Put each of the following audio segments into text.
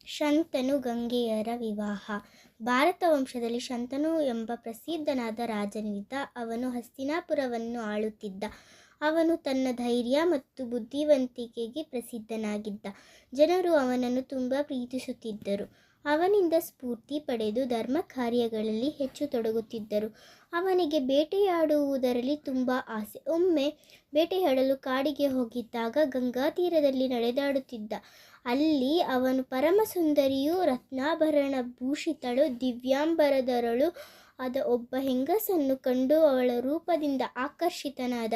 ಶಂತನು ಗಂಗೆಯರ ವಿವಾಹ. ಭಾರತ ವಂಶದಲ್ಲಿ ಶಂತನು ಎಂಬ ಪ್ರಸಿದ್ಧನಾದ ರಾಜನಿದ್ದ. ಅವನು ಹಸ್ತಿನಾಪುರವನ್ನು ಆಳುತ್ತಿದ್ದ. ಅವನು ತನ್ನ ಧೈರ್ಯ ಮತ್ತು ಬುದ್ಧಿವಂತಿಕೆಗೆ ಪ್ರಸಿದ್ಧನಾಗಿದ್ದ. ಜನರು ಅವನನ್ನು ತುಂಬ ಪ್ರೀತಿಸುತ್ತಿದ್ದರು. ಅವನಿಂದ ಸ್ಫೂರ್ತಿ ಪಡೆದು ಧರ್ಮ ಕಾರ್ಯಗಳಲ್ಲಿ ಹೆಚ್ಚು ತೊಡಗುತ್ತಿದ್ದರು. ಅವನಿಗೆ ಬೇಟೆಯಾಡುವುದರಲ್ಲಿ ತುಂಬ ಆಸೆ. ಒಮ್ಮೆ ಬೇಟೆಯಾಡಲು ಕಾಡಿಗೆ ಹೋಗಿದ್ದಾಗ ಗಂಗಾ ತೀರದಲ್ಲಿ ನಡೆದಾಡುತ್ತಿದ್ದ. ಅಲ್ಲಿ ಅವನು ಪರಮ ಸುಂದರಿಯೂ ರತ್ನಾಭರಣ ಭೂಷಿತಳು ದಿವ್ಯಾಂಬರಧರಳು ಆದ ಒಬ್ಬ ಹೆಂಗಸನ್ನು ಕಂಡು ಅವಳ ರೂಪದಿಂದ ಆಕರ್ಷಿತನಾದ.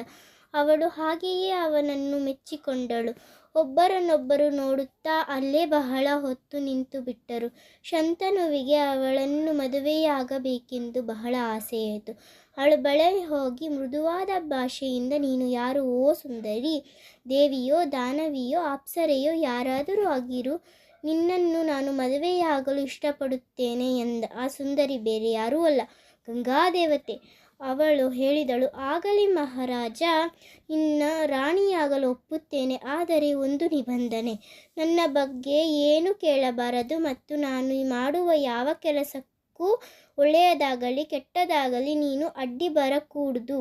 ಅವಳು ಹಾಗೆಯೇ ಅವನನ್ನು ಮೆಚ್ಚಿಕೊಂಡಳು. ಒಬ್ಬರನ್ನೊಬ್ಬರು ನೋಡುತ್ತಾ ಅಲ್ಲೇ ಬಹಳ ಹೊತ್ತು ನಿಂತು ಬಿಟ್ಟರು. ಶಂತನುವಿಗೆ ಅವಳನ್ನು ಮದುವೆಯಾಗಬೇಕೆಂದು ಬಹಳ ಆಸೆಯಾಯಿತು. ಅವಳ ಬಳಿ ಹೋಗಿ ಮೃದುವಾದ ಭಾಷೆಯಿಂದ, ನೀನು ಯಾರು ಓ ಸುಂದರಿ? ದೇವಿಯೋ, ದಾನವಿಯೋ, ಅಪ್ಸರೆಯೋ ಯಾರಾದರೂ ಆಗಿರು, ನಿನ್ನನ್ನು ನಾನು ಮದುವೆಯಾಗಲು ಇಷ್ಟಪಡುತ್ತೇನೆ ಎಂದ. ಆ ಸುಂದರಿ ಬೇರೆ ಯಾರೂ ಅಲ್ಲ, ಗಂಗಾದೇವತೆ. ಅವಳು ಹೇಳಿದಳು, ಆಗಲಿ ಮಹಾರಾಜ, ನಿನ್ನ ರಾಣಿಯಾಗಲು ಒಪ್ಪುತ್ತೇನೆ. ಆದರೆ ಒಂದು ನಿಬಂಧನೆ. ನನ್ನ ಬಗ್ಗೆ ಏನು ಕೇಳಬಾರದು ಮತ್ತು ನಾನು ಮಾಡುವ ಯಾವ ಕೆಲಸಕ್ಕೂ ಒಳ್ಳೆಯದಾಗಲಿ ಕೆಟ್ಟದಾಗಲಿ ನೀನು ಅಡ್ಡಿ ಬರಕೂಡದು.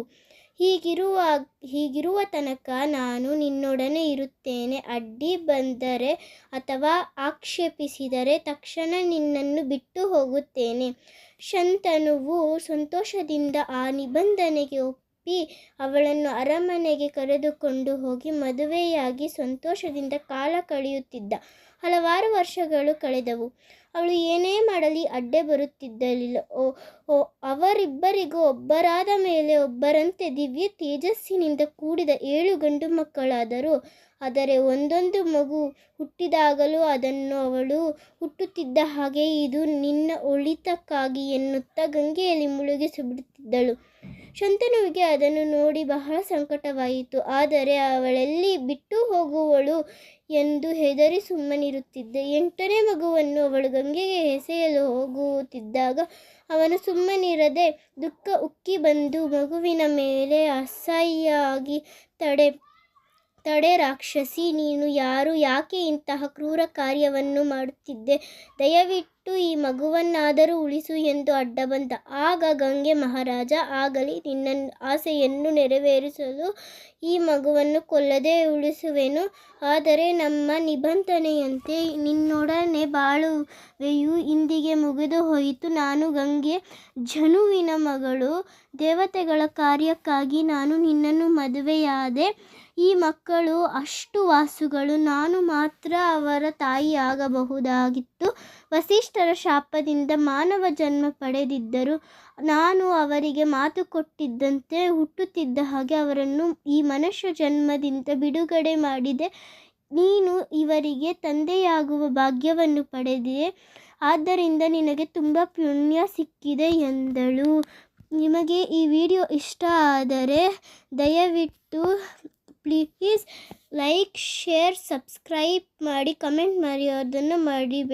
ಹೀಗಿರುವ ತನಕ ನಾನು ನಿನ್ನೊಡನೆ ಇರುತ್ತೇನೆ. ಅಡ್ಡಿ ಬಂದರೆ ಅಥವಾ ಆಕ್ಷೇಪಿಸಿದರೆ ತಕ್ಷಣ ನಿನ್ನನ್ನು ಬಿಟ್ಟು ಹೋಗುತ್ತೇನೆ. ಶಂತನುವು ಸಂತೋಷದಿಂದ ಆ ನಿಬಂಧನೆಗೆ ಒಪ್ಪಿ ಅವಳನ್ನು ಅರಮನೆಗೆ ಕರೆದುಕೊಂಡು ಹೋಗಿ ಮದುವೆಯಾಗಿ ಸಂತೋಷದಿಂದ ಕಾಲ ಕಳೆಯುತ್ತಿದ್ದ. ಹಲವಾರು ವರ್ಷಗಳು ಕಳೆದವು. ಅವಳು ಏನೇ ಮಾಡಲಿ ಅಡ್ಡೆ ಬರುತ್ತಿದ್ದಲಿಲ್ಲ. ಅವರಿಬ್ಬರಿಗೂ ಒಬ್ಬರಾದ ಮೇಲೆ ಒಬ್ಬರಂತೆ ದಿವ್ಯ ತೇಜಸ್ಸಿನಿಂದ ಕೂಡಿದ 7 ಗಂಡು ಮಕ್ಕಳಾದರು. ಆದರೆ ಒಂದೊಂದು ಮಗು ಹುಟ್ಟಿದಾಗಲೂ ಅದನ್ನು ಅವಳು ಹುಟ್ಟುತ್ತಿದ್ದ ಹಾಗೆ ಇದು ನಿನ್ನ ಒಳಿತಕ್ಕಾಗಿ ಎನ್ನುತ್ತಾ ಗಂಗೆಯಲ್ಲಿ ಮುಳುಗಿಸಿಬಿಡುತ್ತಿದ್ದಳು. ಶಂತನುವಿಗೆ ಅದನ್ನು ನೋಡಿ ಬಹಳ ಸಂಕಟವಾಯಿತು. ಆದರೆ ಅವಳೆಲ್ಲಿ ಬಿಟ್ಟು ಹೋಗುವಳು ಎಂದು ಹೆದರಿ ಸುಮ್ಮನಿರುತ್ತಿದ್ದ. 8ನೇ ಮಗುವನ್ನು ಅವಳು ಗಂಗೆಗೆ ಎಸೆಯಲು ಹೋಗುತ್ತಿದ್ದಾಗ ಅವನು ಸುಮ್ಮನಿರದೆ ದುಃಖ ಉಕ್ಕಿ ಬಂದು ಮಗುವಿನ ಮೇಲೆ ಅಸಹ್ಯವಾಗಿ, ತಡೆ ರಾಕ್ಷಸಿ, ನೀನು ಯಾರು? ಯಾಕೆ ಇಂತಹ ಕ್ರೂರ ಕಾರ್ಯವನ್ನು ಮಾಡುತ್ತಿದ್ದೆ? ದಯವಿಟ್ಟು ಈ ಮಗುವನ್ನಾದರೂ ಉಳಿಸು ಎಂದು ಅಡ್ಡ ಬಂದ. ಆಗ ಗಂಗೆ, ಮಹಾರಾಜ, ಆಗಲಿ, ನಿನ್ನ ಆಸೆಯನ್ನು ನೆರವೇರಿಸಲು ಈ ಮಗುವನ್ನು ಕೊಲ್ಲದೆ ಉಳಿಸುವೆನು. ಆದರೆ ನಮ್ಮ ನಿಬಂಧನೆಯಂತೆ ನಿನ್ನೊಡನೆ ಬಾಳುವೆಯು ಇಂದಿಗೆ ಮುಗಿದು ಹೋಯಿತು. ನಾನು ಗಂಗೆ, ಜನುವಿನ ಮಗಳು. ದೇವತೆಗಳ ಕಾರ್ಯಕ್ಕಾಗಿ ನಾನು ನಿನ್ನನ್ನು ಮದುವೆಯಾದೆ. ಈ ಮಕ್ಕಳು ಅಷ್ಟು ವಾಸುಗಳು. ನಾನು ಮಾತ್ರ ಅವರ ತಾಯಿಯಾಗಬಹುದಾಗಿತ್ತು. ವಸಿಷ್ಠರ ಶಾಪದಿಂದ ಮಾನವ ಜನ್ಮ ಪಡೆದಿದ್ದರು. ನಾನು ಅವರಿಗೆ ಮಾತು ಕೊಟ್ಟಿದ್ದಂತೆ ಹುಟ್ಟುತ್ತಿದ್ದ ಹಾಗೆ ಅವರನ್ನು ಈ ಮನುಷ್ಯ ಜನ್ಮದಿಂದ ಬಿಡುಗಡೆ ಮಾಡಿದೆ. ನೀನು ಇವರಿಗೆ ತಂದೆಯಾಗುವ ಭಾಗ್ಯವನ್ನು ಪಡೆದೆ. ಆದ್ದರಿಂದ ನಿನಗೆ ತುಂಬ ಪುಣ್ಯ ಸಿಕ್ಕಿದೆ ಎಂದಳು. ನಿಮಗೆ ಈ ವಿಡಿಯೋ ಇಷ್ಟ ಆದರೆ ದಯವಿಟ್ಟು ಪ್ಲೀಸ್ ಲೈಕ್, ಶೇರ್, ಸಬ್ಸ್ಕ್ರೈಬ್ ಮಾಡಿ, ಕಮೆಂಟ್ ಮಾಡಿ. ಅದನ್ನು ಮರಿಬೇಡಿ.